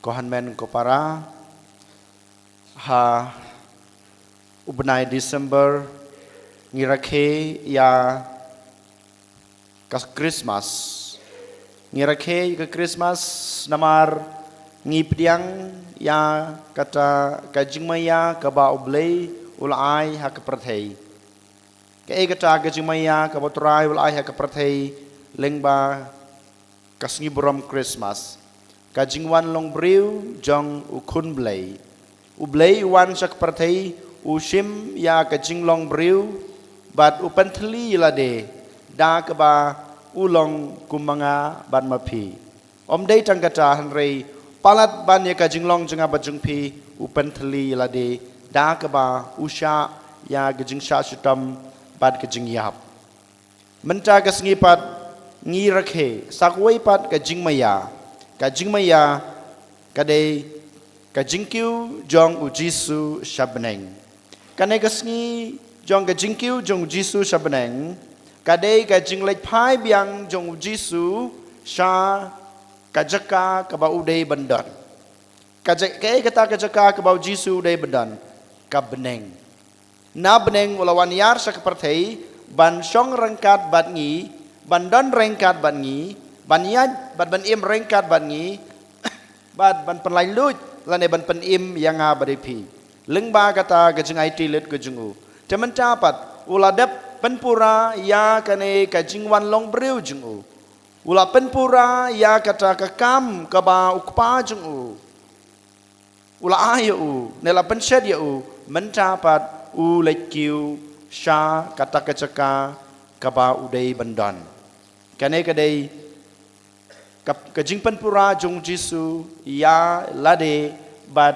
Kohan men ko para ha ubnai December ngirakhe ya kas Christmas ngirakhe ke Christmas namar ngipdiang ya kata kajingmaya kaba ublay ulai ha kaprathai ke kata kajingmaya kaba turai ulai ha kaprathai lengba kasngi buram Christmas kajingwan long briu jong ukun blay ublay wan sak prathai ushim ya kajing long briu bat upantli lade da kaba ulong kumanga ban mapi om dei tang kata hanrei palat ban ya kajing long jenga bajung pi upantli lade da kaba usha ya kajing sha sutam bat kajing yap menta kasngi pat ngi rakhe sakwai pat kajing maya kadai kajing kiu jong ujisu shabneng kanai kasngi jong kajing kiu jong ujisu shabneng kadai kajing lek phai biang jong ujisu sha kajaka kaba udai bandan kajak kai kata kajaka kaba ujisu udai bandan kabneng na beneng ulawan yar sak parthai ban song rangkat bat ngi bandan rangkat bat ngi ban yad bat ban im rangkat bat ngi bat ban penlai lut lane ban pen im yang abaripi lengba kata kajing IT lut kajungu temen capat uladap penpura ya kane kajing wan long breu jungu ula penpura ya kata kekam kaba ukpa jungu ula ayu nela pensed ya mencapat ulekiu sha kata kecaka kaba udai bandan kane kadai kajing penpura jung jisu ya lade bat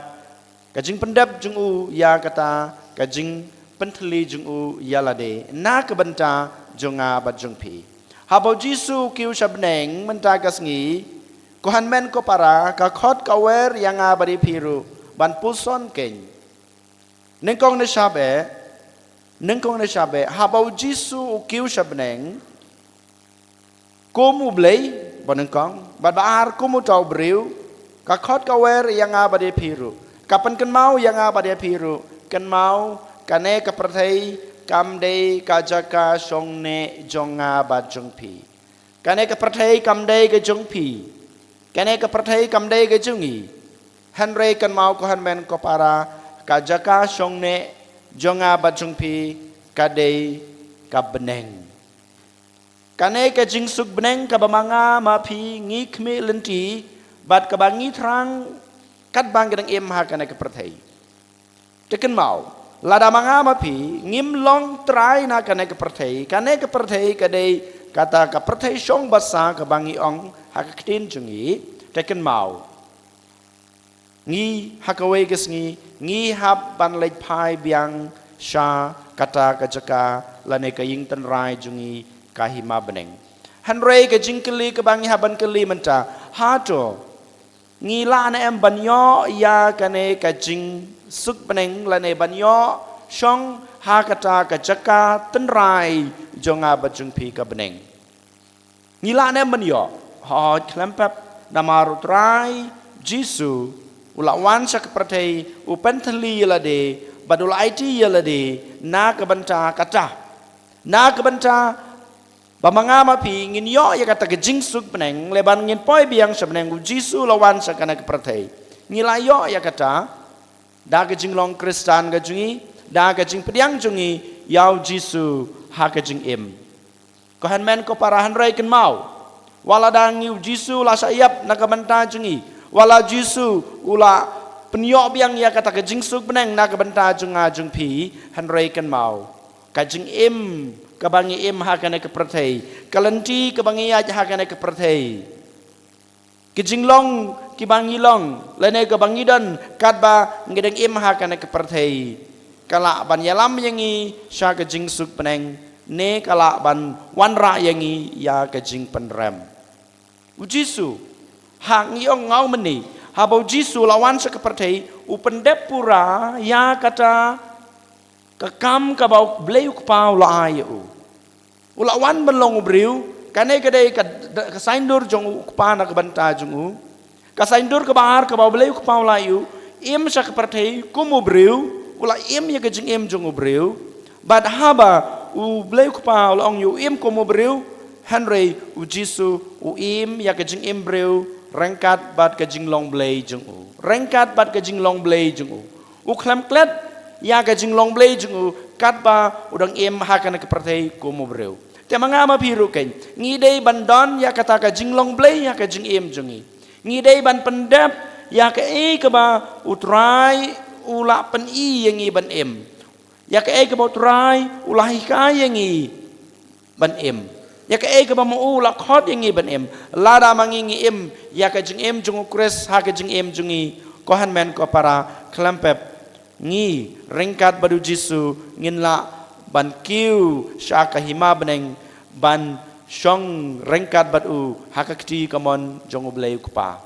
kajing pendap jung ya kata kajing pentli jung ya lade na kebenta junga bat jung pi habau jisu kiu shabneng menta kasngi kohan men ko para ka khot kawer yang abari piru ban puson keng nengkong ne shabe habau jisu kiu shabneng komu blay bonengkong bad baar komu tau breu ka khot kawer yang abade piru kapan ken mau yang abade piru ken mau kane ka prathai kamdei kajaka songne jonga bad jongpi kane ka prathai kamdei ke jongpi kane ka prathai kamdei ke jungi hanre ken mau ko han men ko para kajaka songne jonga bad jongpi kadei ka beneng kane ka jingsuk beneng ka bamanga mapi ngi khme lenti bat ka bangi thrang kat bang gedang em ha kane ka prathai teken mau lada manga mapi ngim long trai na kane ka prathai kadai kata ka prathai song basa ka bangi ong ha ka ktin jungi teken mau ngi hakawai gesngi ngi hab ban lek phai biang sha kata ka jaka lane ka ying tan rai jungi kahima beneng hanrei ka jingkeli ka bangi haban keli menta hato ngila na em banyo ya kane ka jing suk beneng lane banyo shong ha kata ka jaka tan rai jonga bajung pi ka beneng ngila na em banyo ha klempap namaru trai jisu ulawan sak prathai upantali yalade badul IT yalade na ka banta kata na ka banta bamanga mapi ngin yo ya kata kejing suk beneng leban ngin poi biang sebeneng jisu lawan sakana ka prathai ngilayo ya kata da kejing long kristan ka jungi da kejing pediang jungi yau jisu ha kejing im ko han men ko parahan rai ken mau wala dang yu jisu la sayap na ka banta jungi wala jisu ula penyo biang ya kata kejing suk beneng na ka banta junga jung pi han rai ken mau kajing im kabangi im hakane ke prathai kalanti kabangi aj hakane ke prathai kijinglong kibangi long lene kabangi dan kadba ngedeng im hakane ke prathai kala ban yalam yangi sya kejing suk peneng ne kala ban wanra yangi ya kejing penrem ujisu hak ngiong ngau meni habau jisu lawan sa ke prathai upendep pura ya kata kekam kabau beliau kepau la ayu ulawan belong briu kane kadai ka saindur jong kepana ke banta jungu Kasaindur ke bar ke bau beleu ke pau layu im sa ke perthei kumu breu ula im ya ke jing im jung breu bad haba u beleu ke pau long yu im kumu breu Henry u Jisu u im ya ke jing im breu rengkat bad ke jing long blei jung u rengkat bad ke jing long blei jung u klam klet ya ke jing long blei jung u kat ba udang im hakan ke perthei kumu breu te mangama biru ken ngidei bandon ya kata ke jing long blei ya ke jing im jungi ngidei ban pendap ya ke ke ba utrai ula pen i yang i ban em ya ke ba utrai ula hikai yang i ban em ya ke ba mo ula khot yang i ban em lada mangingi em ya ke jing em jung kres ha ke jing em jungi kohan men ko para klempep ngi ringkat badu Jisu ngin la ban kiu syaka hima beneng ban Shong rengkat batu hakakti kamon jong ublei kupa.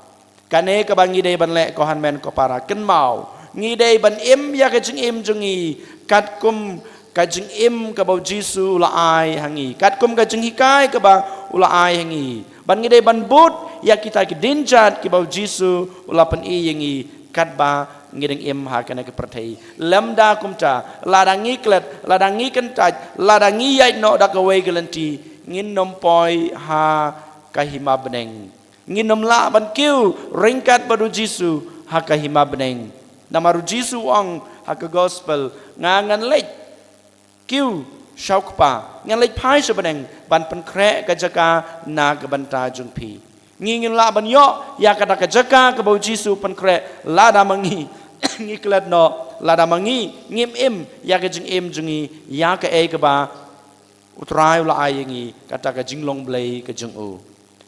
Kane kabangi dei ban le kohan men ko para ken mau. Ngi dei ban im ya kajing im jungi kat kum kajing im ka bau Jisu ula ai hangi. Kat kum kajing hikai ka ba ula ai hangi. Ban ngi dei ban but ya kita ki dinjat ki bau Jisu ula pen i yangi kat ba ngideng im ha kana ke perthei. Lamda kumta ladangi klet ladangi kentaj ladangi yai no da ka wei galanti. Ngin nom poi ha kahima beneng ngin nom la ban kiu ringkat badu Jisu ha kahima beneng namaru Jisu ong ha ka gospel ngan lek kiu shaukpa ngan lek pai se beneng ban pen kre ka jaka na ka banta jung pi ngin la ban yo ya ka ka jaka ka bau Jisu pen kre la da mangi ngi klet no la da mangi ngim im ya ka jing im jungi ya ka ka ba utrai ula ayengi kata ka jinglong blei ka jung u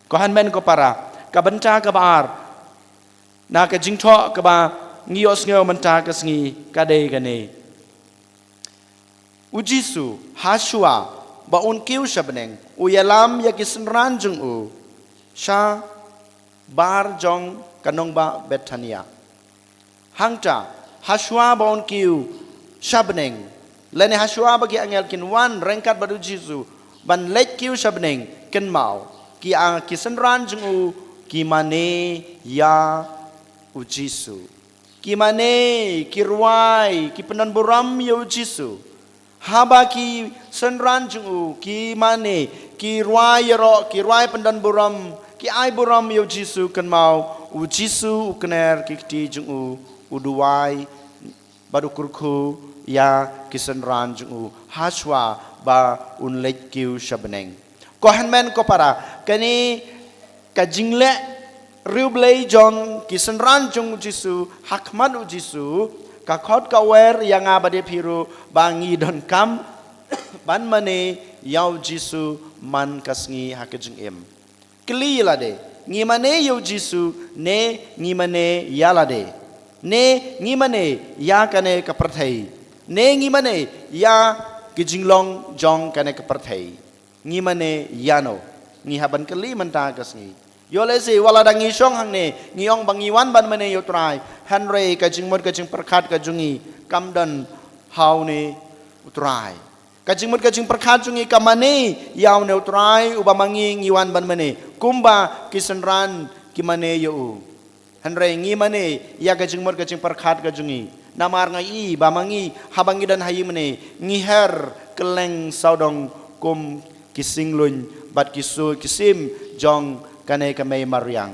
kohan men ko para ka banta ka bar na ka jingtho ka ba ngios ngeo manta ka sngi ka dei ka ne u Jisu hasua ba un kiu shabneng u yalam ya kisnran jung u sha bar jong kanong ba Betania hangta hasua ba un kiu shabneng Lene hasua bagi angel kin wan rengkat badu Jisu ban lek kiu shabneng ken mau ki a kisenran jung u ki mane ya u Jisu ki mane ki ruai ki penan buram ya u Jisu haba ki senran jung u ki mane ki ruai ro ki ruai pendan buram ki ai buram ya u Jisu ken mau u Jisu kener ki ti jung u uduai badu kurku ya kisenran jung haswa ba un lek kiu shabneng kohan men ko para kani ka jingle riublei jong kisenran jung Jisu hakman u Jisu ka khot ka wer yang abade piru bangi don kam ban mane yau Jisu man kasngi hakajing em kli lade ngi mane yau Jisu ne ngi mane yalade ne ngi mane ya kane ka perthai ne ngi mane ya kijinglong jong kane ke perthei ngi mane yano ngi haban kali menta kasngi yo le se wala dangi song hang ne ngiong bangiwan ban mane yo trai Henry kajing mut kajing perkhat ka jungi kamdan hau ne utrai kajing mut kajing perkhat jungi kamane yaw ne utrai ubamangi ngiwan ban mane kumba kisenran kimane yo Henry ngi mane ya kajing mut kajing perkhat ka jungi namar ngai bamangi habangi dan hayi mene ngiher keleng saudong kum kisinglun bat kisu kisim jong kane kamei maryang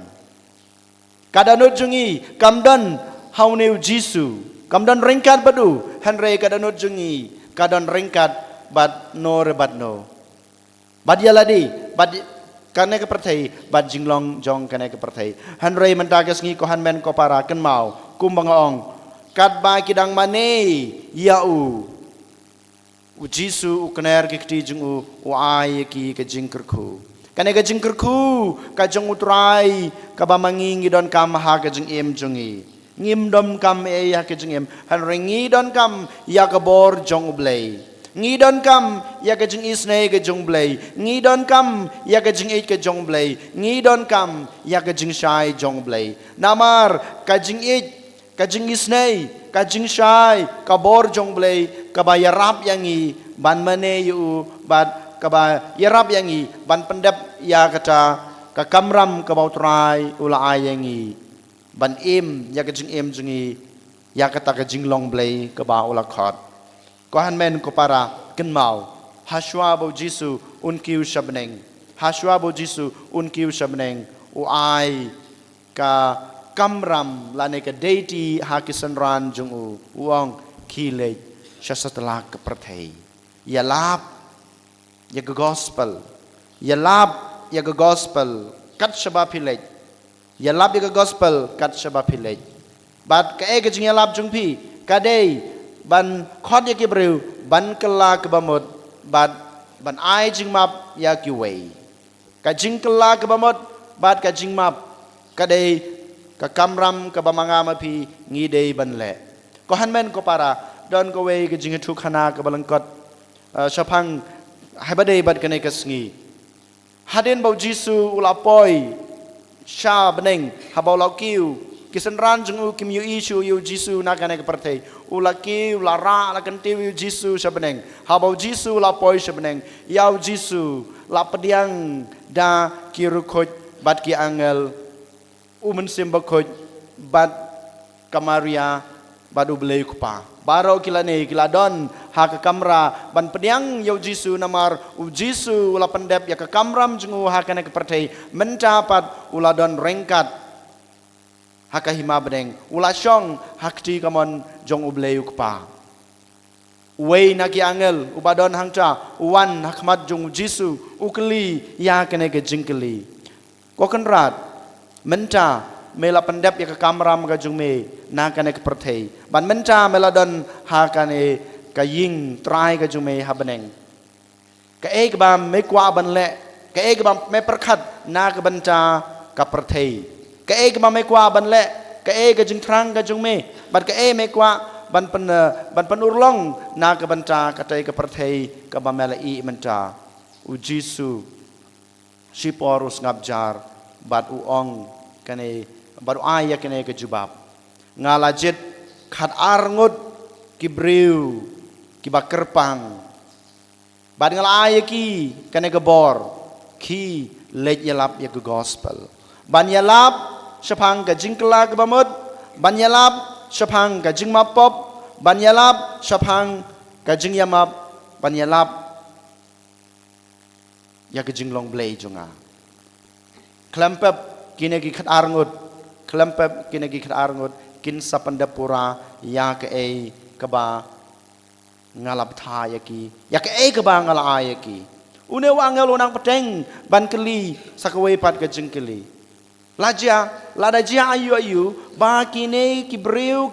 kadanut jungi kamdan hauneu Jisu kamdan ringkat badu Henry kadanut jungi kadan ringkat bat no rebat no bad yaladi bad kane ke perthai bad jinglong jong kane ke perthai Henry mentagas ngi kohan men ko para ken mau kum bangaong kat ba kidang mane ya u Jisu ukner ki kti jung u ai ki ka jingkerku kane ka jingkerku ka jung utrai ka ba mangingi don kam ha ka jing em jungi ngim dom kam e ya ka jing em han ringi don kam ya ka bor jong ublei ngi don kam ya ka jing isne ka jong blei ngi don kam ya ka jing it ka jong blei ngi don kam ya ka jing shai jong blei namar ka jing it kajing isnei kajing shai kabor jong blei kaba yarap yangi ban mane yu bat kaba yarap yangi ban pendap ya kata ka kamram ka bautrai ula ayangi ban ya ka jing jungi ya kata ka jing long blay ka ba ula khot ko han men ko para ken mau hashwa bo jisu unkiu shabneng hashwa bo jisu unkiu shabneng u ai ka kamram lane ka deity ha kisan ran jung u uang kile shasatla ka prathei ya lap ya gospel ya lap ya gospel kat shaba philej ya lap ya gospel kat shaba philej bat ka e ka jing ya lap jung phi ka dei ban khot ya kibreu ban kala ka bamot bat ban ai jing map ya ki wei ka jing kala ka bamot bat ka jing map ka dei ka kamram ka bamanga ma phi ngi dei ban le ko han men ko para don ko wei ka jing thu khana ka balangkot shapang habade bat ka nei ka sngi haden bau jisu ula poi sha beneng habau lau kiu kisan ran jung u kim yu isu yu jisu na ka nei ka parthei ula kiu la ra la kan tiu yu jisu sha beneng habau jisu la poi sha beneng yau jisu la pediang da kiru khoj bat ki angel umen simba khoj bat kamaria badu belei kupa baro kila ne kila don ha ka kamra ban pediang yau jisu namar u jisu ula pendep ya ka kamram jungu ha ka ne ka parthei mencapat ula don rengkat ha ka hima beneng ula syong hakti kamon jong u belei kupa wei na ki angel ubadon hangcha uwan hakmat jung jisu ukli ya ka ne ka jingkli ko kan rat menta mela pendep ya ka kamram ka jung me na ka ne ka prathei ban menta mela don ha ka ne ka ying trai ka jung me ha beneng ka e ka ba me kwa ban le ka e ka ba me perkhat na ka banta ka prathei ka e ka ba me kwa ban le ka e ka jing trang ka jung me ban ka e me kwa ban pan urlong na ka banta ka tai ka prathei ka ba mela i menta u jisu siporus ngabjar bat u ong kane baru aya kene ke jubab ngala jet khat arngut kibriu ki bakerpang bad ngala aya ki kene ke bor ki lej yalap ya ke gospel ban yalap shapang ka jingkla ke bamut ban yalap shapang ka jingmapop ban yalap shapang ka jingyamap ban yalap ya ke jinglong blei junga klempep kine ki khat arngut klempep kine ki khat arngut kin sapandapura ya ke e kaba ngalap tha ya ke e kaba ngala ya ki une wangel unang peteng ban keli sakwe pat ke jengkeli lada jia ayu ba kine ki breu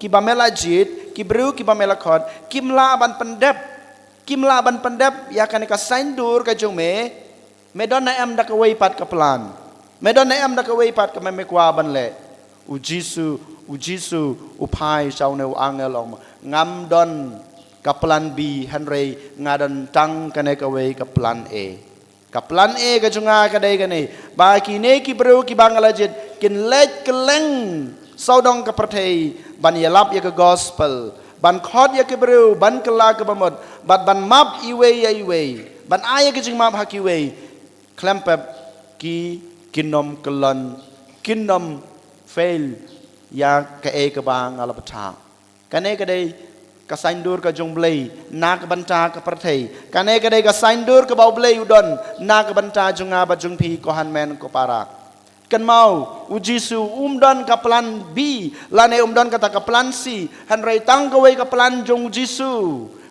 ki bamela jit ki breu ki bamela khot kimla ban pendep ya kan ka saindur ka jome medon na em dak we pat ka plan medon na em dak we pat ka me kwa ban le u jisu upai sau ne angel om ngam don ka plan b hanrei ngadon tang ka ne ka we ka plan e ka junga ka dei ka nei ba ki ne ki bro ki bangala jet kin lej keleng saudong ka prathei ban yalap ya ka gospel ban khot ya ke bro ban kala ka bamot ban map iwe ban aya ka jing map hakiwe klempep ki kinom kelon kinom fail ya ka e ka bang ala patha kane ka dei ka saindur ka jong blei na ka banta ka prathei kane ka dei ka saindur ka bau blei udon na ka banta junga ba jung phi ko han men ko para kan mau u jisu don ka plan b lane don ka ta ka plan c han rei tang ka wei ka plan jong jisu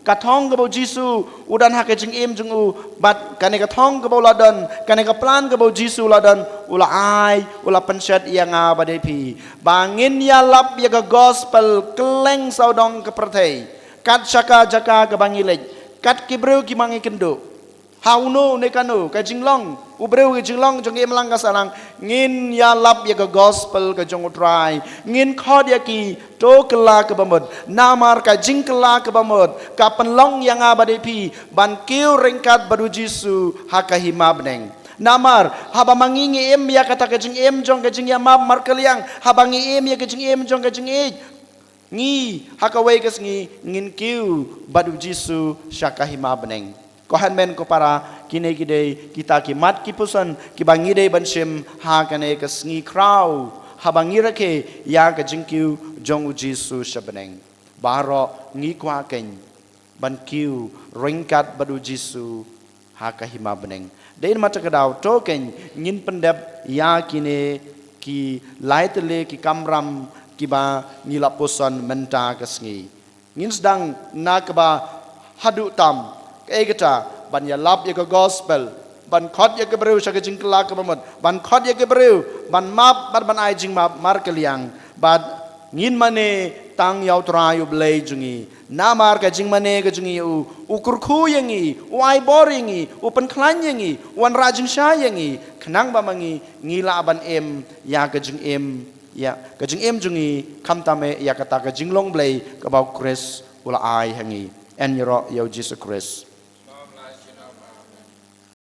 ka thong ka bau jisu udan ha ka jing im jung u bat kane ka thong ka bau ladon kane ka plan ka bau jisu ladon ula ai ula pencet yang ba dei phi bangin ya lap ya ka gospel keleng saudong ka prathei kat shaka jaka ka bangilej kat kibreu ki mangi kendo hauno ne kanu ka jinglong ubreu ki jinglong jong im lang ka salang ngin ya lap ya ka gospel ka jong utrai ngin khod ya ki to kala ka bamod namar ka jingkala ka bamod ka penlong yang ba dei phi ban kiu rengkat badu jisu hakahima beneng namar haba mangingi em ya kata ka jing em jong ka jing ya map markaliang habangi em ya ka jing em jong ka jing e ngi hakawai ka sngi ngin kiu badu jisu shakahima beneng ko han men ko para kine gidei kita ki mat ki pusan ki bangi dei banshim ha kane ka sngi kraw habang ngira ke ya ka jingkiu jong Jisu shabeneng baro ngi kwa ken ban kiu ringkat badu Jisu haka hima beneng dein mata kadau token ngin pendep ya kine ki laitele ki kamram ki ba ngilaposan menta kasngi ngin sedang nak ba hadu tam egeta ban ya lap ya gospel ban khot ya kebreu sa jing kelak kemot ban khot ya kebreu ban map ban ai jing map mar keliang bad ngin mane tang yau trayu blei jungi namar ka jing mane ka jungi u kurku yangi u ai boringi u pen klan yangi wan rajing sha yangi khnang ba mangi ngila ban em ya ka jing em ya ka jing em jungi kam tame ya kata ka jing long blei ka bau kres ula ai hangi en yoro yau Jesus Christ